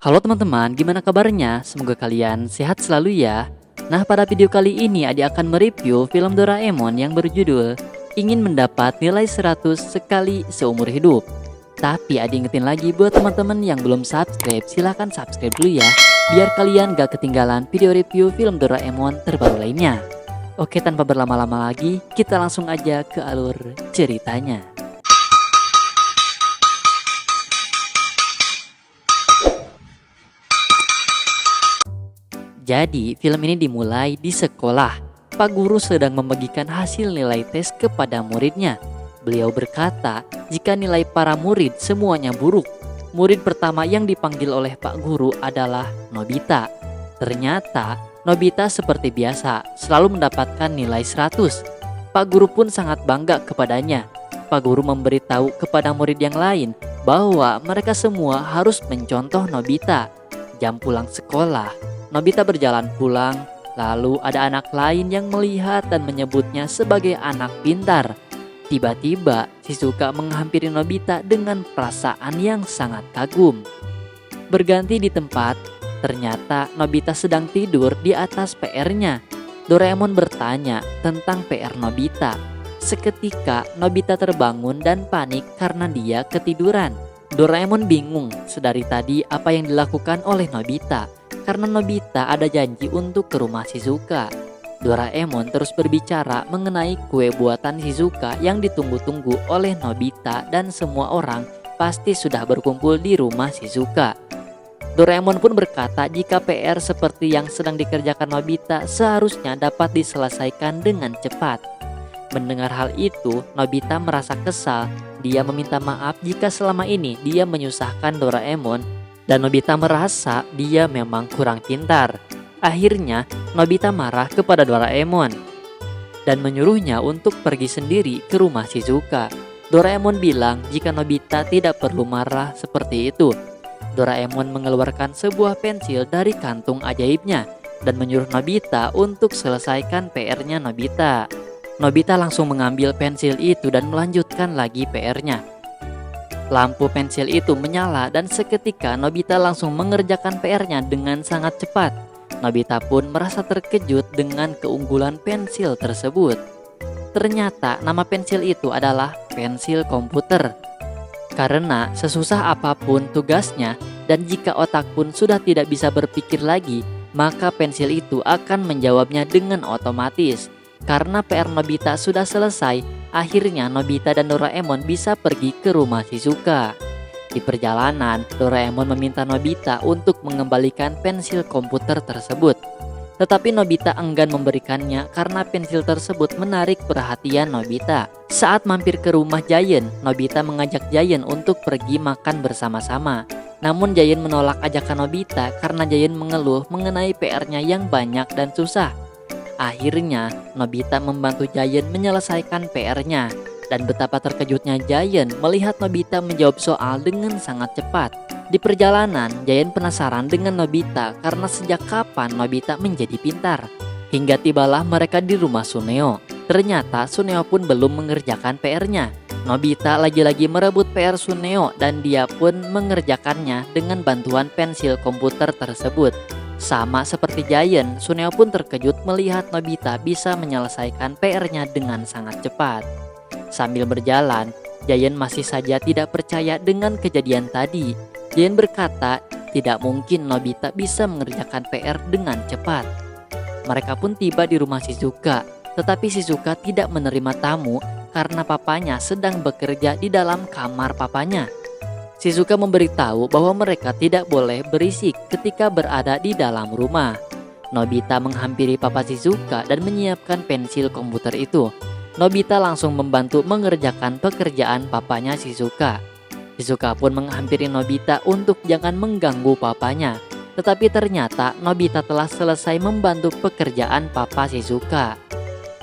Halo teman-teman, gimana kabarnya? Semoga kalian sehat selalu ya. Nah, pada video kali ini Adik akan mereview film Doraemon yang berjudul Ingin Mendapat Nilai 100 Sekali Seumur Hidup. Tapi Adik ingetin lagi buat teman-teman yang belum subscribe, silahkan subscribe dulu ya, biar kalian gak ketinggalan video review film Doraemon terbaru lainnya. Oke, tanpa berlama-lama lagi, kita langsung aja ke alur ceritanya. Jadi, film ini dimulai di sekolah. Pak Guru sedang membagikan hasil nilai tes kepada muridnya. Beliau berkata, jika nilai para murid semuanya buruk, murid pertama yang dipanggil oleh Pak Guru adalah Nobita. Ternyata, Nobita seperti biasa, selalu mendapatkan nilai 100. Pak Guru pun sangat bangga kepadanya. Pak Guru memberitahu kepada murid yang lain bahwa mereka semua harus mencontoh Nobita. Jam pulang sekolah, Nobita berjalan pulang, lalu ada anak lain yang melihat dan menyebutnya sebagai anak pintar. Tiba-tiba, Shizuka menghampiri Nobita dengan perasaan yang sangat kagum. Berganti di tempat, ternyata Nobita sedang tidur di atas PR-nya. Doraemon bertanya tentang PR Nobita. Seketika, Nobita terbangun dan panik karena dia ketiduran. Doraemon bingung sedari tadi apa yang dilakukan oleh Nobita. Karena Nobita ada janji untuk ke rumah Shizuka. Doraemon terus berbicara mengenai kue buatan Shizuka yang ditunggu-tunggu oleh Nobita dan semua orang pasti sudah berkumpul di rumah Shizuka. Doraemon pun berkata jika PR seperti yang sedang dikerjakan Nobita seharusnya dapat diselesaikan dengan cepat. Mendengar hal itu, Nobita merasa kesal. Dia meminta maaf jika selama ini dia menyusahkan Doraemon. Dan Nobita merasa dia memang kurang pintar. Akhirnya Nobita marah kepada Doraemon dan menyuruhnya untuk pergi sendiri ke rumah Shizuka. Doraemon bilang jika Nobita tidak perlu marah seperti itu. Doraemon mengeluarkan sebuah pensil dari kantung ajaibnya dan menyuruh Nobita untuk selesaikan PR-nya Nobita. Nobita langsung mengambil pensil itu dan melanjutkan lagi PR-nya. Lampu pensil itu menyala dan seketika Nobita langsung mengerjakan PR-nya dengan sangat cepat. Nobita pun merasa terkejut dengan keunggulan pensil tersebut. Ternyata nama pensil itu adalah pensil komputer. Karena sesusah apapun tugasnya dan jika otak pun sudah tidak bisa berpikir lagi, maka pensil itu akan menjawabnya dengan otomatis. Karena PR Nobita sudah selesai, akhirnya Nobita dan Doraemon bisa pergi ke rumah Shizuka. Di perjalanan, Doraemon meminta Nobita untuk mengembalikan pensil komputer tersebut. Tetapi Nobita enggan memberikannya karena pensil tersebut menarik perhatian Nobita. Saat mampir ke rumah Giant, Nobita mengajak Giant untuk pergi makan bersama-sama. Namun Giant menolak ajakan Nobita karena Giant mengeluh mengenai PR-nya yang banyak dan susah. Akhirnya, Nobita membantu Giant menyelesaikan PR-nya. Dan betapa terkejutnya Giant melihat Nobita menjawab soal dengan sangat cepat. Di perjalanan, Giant penasaran dengan Nobita karena sejak kapan Nobita menjadi pintar. Hingga tibalah mereka di rumah Suneo. Ternyata Suneo pun belum mengerjakan PR-nya. Nobita lagi-lagi merebut PR Suneo dan dia pun mengerjakannya dengan bantuan pensil komputer tersebut. Sama seperti Giant, Suneo pun terkejut melihat Nobita bisa menyelesaikan PR-nya dengan sangat cepat. Sambil berjalan, Giant masih saja tidak percaya dengan kejadian tadi. Giant berkata, tidak mungkin Nobita bisa mengerjakan PR dengan cepat. Mereka pun tiba di rumah Shizuka, tetapi Shizuka tidak menerima tamu karena papanya sedang bekerja di dalam kamar papanya. Shizuka memberitahu bahwa mereka tidak boleh berisik ketika berada di dalam rumah. Nobita menghampiri papa Shizuka dan menyiapkan pensil komputer itu. Nobita langsung membantu mengerjakan pekerjaan papanya Shizuka. Shizuka pun menghampiri Nobita untuk jangan mengganggu papanya. Tetapi ternyata Nobita telah selesai membantu pekerjaan papa Shizuka.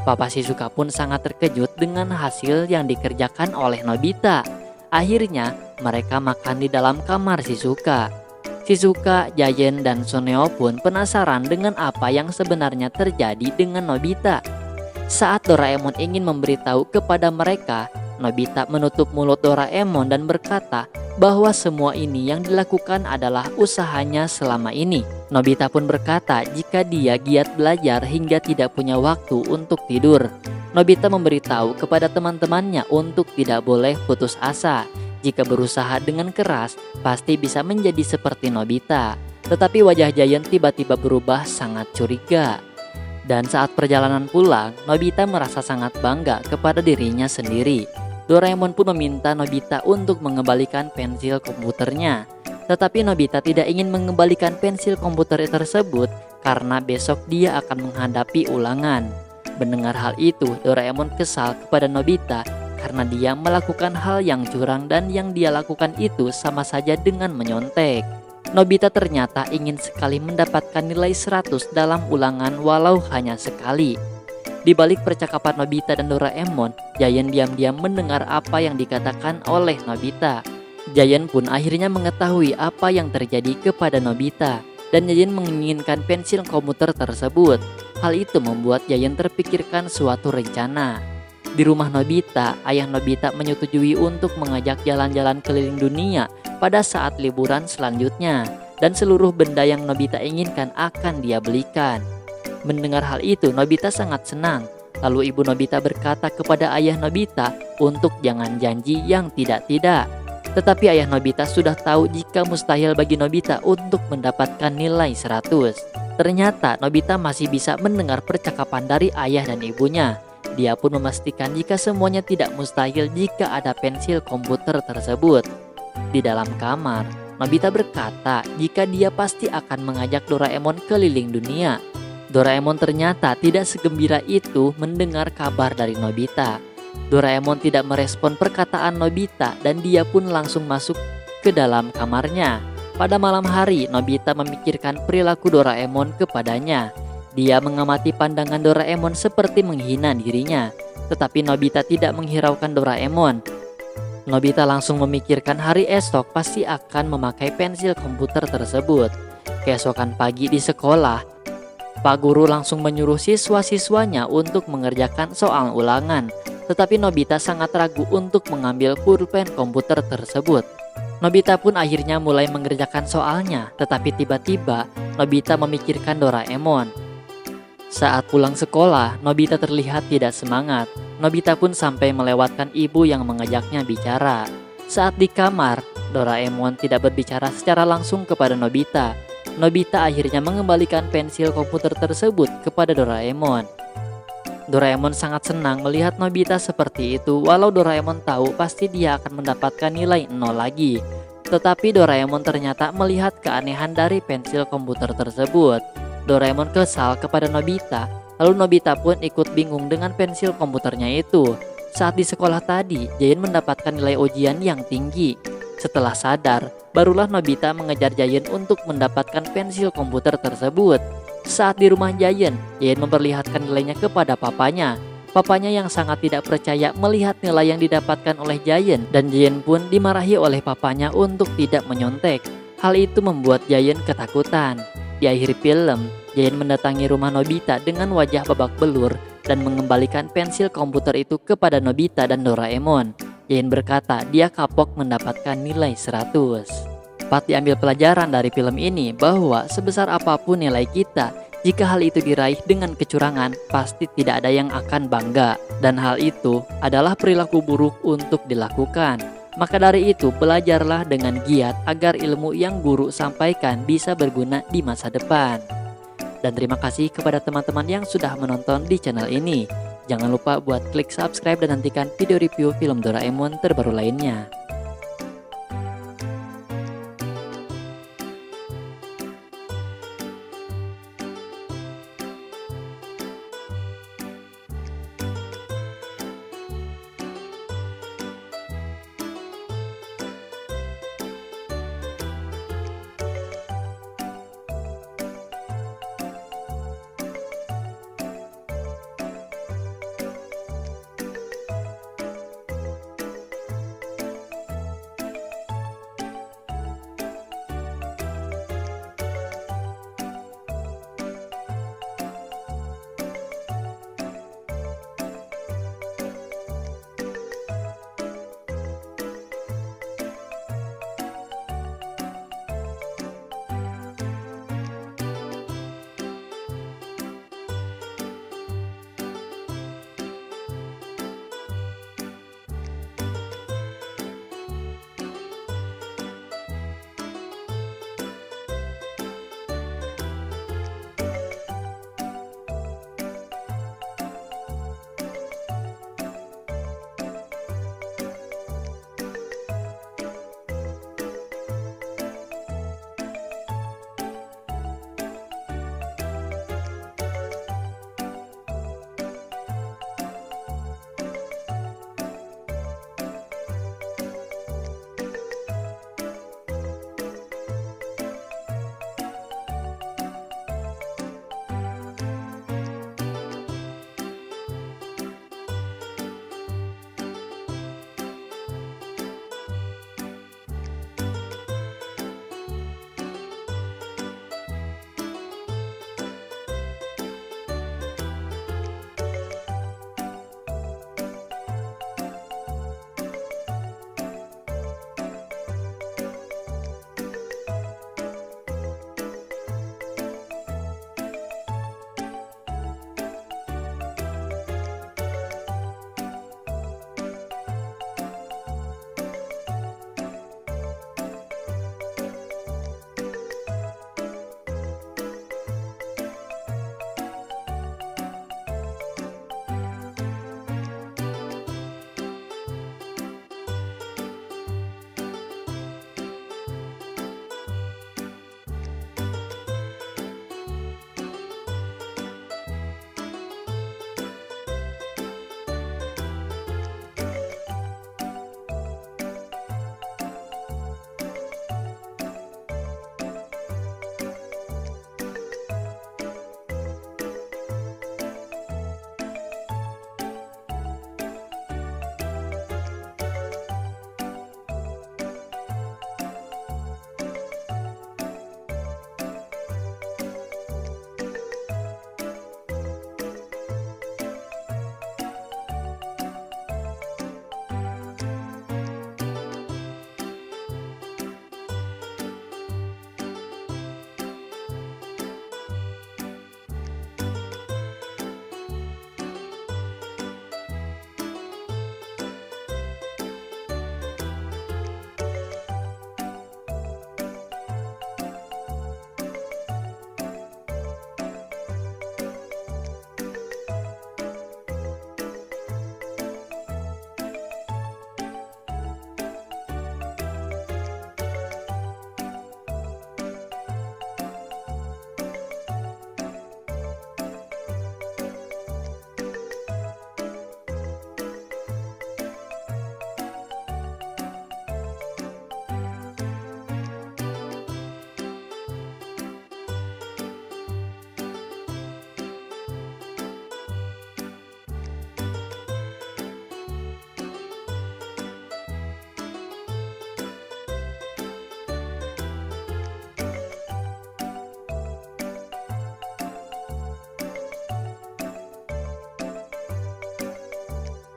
Papa Shizuka pun sangat terkejut dengan hasil yang dikerjakan oleh Nobita. Akhirnya mereka makan di dalam kamar Shizuka. Shizuka, Giant, dan Suneo pun penasaran dengan apa yang sebenarnya terjadi dengan Nobita. Saat Doraemon ingin memberitahu kepada mereka Nobita menutup mulut Doraemon dan berkata bahwa semua ini yang dilakukan adalah usahanya selama ini. Nobita pun berkata jika dia giat belajar hingga tidak punya waktu untuk tidur. Nobita memberitahu kepada teman-temannya untuk tidak boleh putus asa. Jika berusaha dengan keras, pasti bisa menjadi seperti Nobita. Tetapi wajah Giant tiba-tiba berubah sangat curiga. Dan saat perjalanan pulang, Nobita merasa sangat bangga kepada dirinya sendiri. Doraemon pun meminta Nobita untuk mengembalikan pensil komputernya. Tetapi Nobita tidak ingin mengembalikan pensil komputer tersebut karena besok dia akan menghadapi ulangan. Mendengar hal itu, Doraemon kesal kepada Nobita karena dia melakukan hal yang curang dan yang dia lakukan itu sama saja dengan menyontek. Nobita ternyata ingin sekali mendapatkan nilai 100 dalam ulangan walau hanya sekali. Di balik percakapan Nobita dan Doraemon, Giant diam-diam mendengar apa yang dikatakan oleh Nobita. Giant pun akhirnya mengetahui apa yang terjadi kepada Nobita dan Giant menginginkan pensil komputer tersebut. Hal itu membuat Giant terpikirkan suatu rencana. Di rumah Nobita, ayah Nobita menyetujui untuk mengajak jalan-jalan keliling dunia pada saat liburan selanjutnya, dan seluruh benda yang Nobita inginkan akan dia belikan. Mendengar hal itu, Nobita sangat senang. Lalu ibu Nobita berkata kepada ayah Nobita untuk jangan janji yang tidak-tidak. Tetapi ayah Nobita sudah tahu jika mustahil bagi Nobita untuk mendapatkan nilai 100. Ternyata Nobita masih bisa mendengar percakapan dari ayah dan ibunya. Dia pun memastikan jika semuanya tidak mustahil jika ada pensil komputer tersebut. Di dalam kamar, Nobita berkata jika dia pasti akan mengajak Doraemon keliling dunia. Doraemon ternyata tidak segembira itu mendengar kabar dari Nobita. Doraemon tidak merespon perkataan Nobita dan dia pun langsung masuk ke dalam kamarnya. Pada malam hari, Nobita memikirkan perilaku Doraemon kepadanya. Dia mengamati pandangan Doraemon seperti menghina dirinya. Tetapi Nobita tidak menghiraukan Doraemon. Nobita langsung memikirkan hari esok pasti akan memakai pensil komputer tersebut. Keesokan pagi di sekolah, Pak Guru langsung menyuruh siswa-siswanya untuk mengerjakan soal ulangan. Tetapi Nobita sangat ragu untuk mengambil pulpen komputer tersebut. Nobita pun akhirnya mulai mengerjakan soalnya. Tetapi tiba-tiba Nobita memikirkan Doraemon. Saat pulang sekolah, Nobita terlihat tidak semangat. Nobita pun sampai melewatkan ibu yang mengajaknya bicara. Saat di kamar, Doraemon tidak berbicara secara langsung kepada Nobita. Nobita akhirnya mengembalikan pensil komputer tersebut kepada Doraemon. Doraemon sangat senang melihat Nobita seperti itu, walau Doraemon tahu pasti dia akan mendapatkan nilai 0 lagi. Tetapi Doraemon ternyata melihat keanehan dari pensil komputer tersebut. Doraemon kesal kepada Nobita, lalu Nobita pun ikut bingung dengan pensil komputernya itu. Saat di sekolah tadi, Giant mendapatkan nilai ujian yang tinggi. Setelah sadar, barulah Nobita mengejar Giant untuk mendapatkan pensil komputer tersebut. Saat di rumah Giant memperlihatkan nilainya kepada papanya. Papanya yang sangat tidak percaya melihat nilai yang didapatkan oleh Giant, dan Giant pun dimarahi oleh papanya untuk tidak menyontek. Hal itu membuat Giant ketakutan. Di akhir film, Giant mendatangi rumah Nobita dengan wajah babak belur dan mengembalikan pensil komputer itu kepada Nobita dan Doraemon. Giant berkata dia kapok mendapatkan nilai 100. Dapat diambil pelajaran dari film ini bahwa sebesar apapun nilai kita, jika hal itu diraih dengan kecurangan, pasti tidak ada yang akan bangga. Dan hal itu adalah perilaku buruk untuk dilakukan. Maka dari itu, belajarlah dengan giat agar ilmu yang guru sampaikan bisa berguna di masa depan. Dan terima kasih kepada teman-teman yang sudah menonton di channel ini. Jangan lupa buat klik subscribe dan nantikan video review film Doraemon terbaru lainnya.